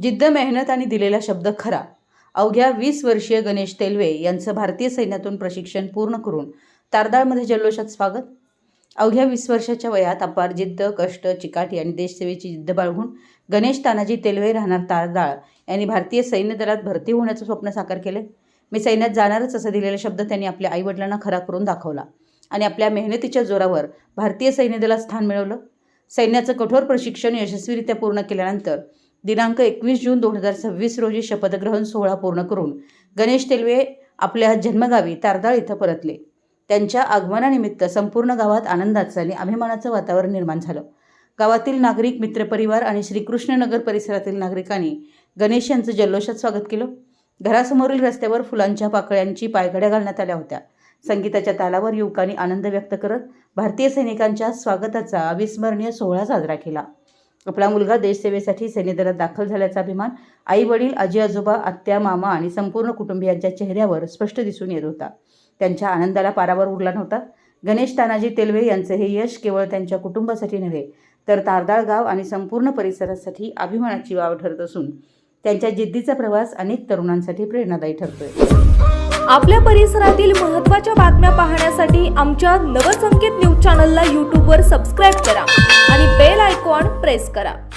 जिद्द, मेहनत आणि दिलेला शब्द खरा. अवघ्या 20 वर्षीय गणेश तेलवे यांचं भारतीय सैन्यातून प्रशिक्षण पूर्ण करून तारदाळमध्ये जल्लोषात स्वागत. अवघ्या 20 वर्षाच्या वयात अपार जिद्द, कष्ट, चिकाटी आणि देशसेवेची जिद्द बाळगून गणेश तानाजी तेलवे राहणार तारदाळ यांनी भारतीय सैन्य दलात भरती होण्याचं स्वप्न साकार केले. मी सैन्यात जाणारच असं दिलेला शब्द त्यांनी आपल्या आईवडिलांना खरा करून दाखवला आणि आपल्या मेहनतीच्या जोरावर भारतीय सैन्य दलात स्थान मिळवलं. सैन्याचं कठोर प्रशिक्षण यशस्वीरित्या पूर्ण केल्यानंतर दिनांक 21 जून 2026 रोजी शपथग्रहण सोहळा पूर्ण करून गणेश तेलवे आपल्या जन्मगावी तारदाळ इथं परतले. त्यांच्या आगमनानिमित्त संपूर्ण गावात आनंदाचं आणि अभिमानाचं वातावरण निर्माण झालं. गावातील नागरिक, मित्रपरिवार आणि श्रीकृष्णनगर परिसरातील नागरिकांनी गणेश यांचं जल्लोषात स्वागत केलं. घरासमोरील रस्त्यावर फुलांच्या पाकळ्यांची पायघड्या घालण्यात आल्या होत्या. संगीताच्या तालावर युवकांनी आनंद व्यक्त करत भारतीय सैनिकांच्या स्वागताचा अविस्मरणीय सोहळा साजरा केला. आपला मुलगा देशसेवेसाठी सैन्यदलात दाखल झाल्याचा अभिमान आई वडील, आजी आजोबा, आत्या, मामा आणि संपूर्ण कुटुंबियांच्या चेहऱ्यावर स्पष्ट दिसून येत होता. त्यांच्या आनंदाला पारावर उरला नव्हता. गणेश तानाजी तेलवे यांचं हे यश केवळ त्यांच्या कुटुंबासाठी नव्हे तर तारदाळ गाव आणि संपूर्ण परिसरासाठी अभिमानाची वाव ठरत असून त्यांच्या जिद्दीचा प्रवास अनेक तरुणांसाठी प्रेरणादायी ठरतोय. आपल्या परिसरातील महत्त्वाच्या बातम्या पाहण्यासाठी आमच्या नवसंकेत न्यूज चॅनलला यूट्यूबवर सबस्क्राईब करा आणि बेल आयकॉन प्रेस करा.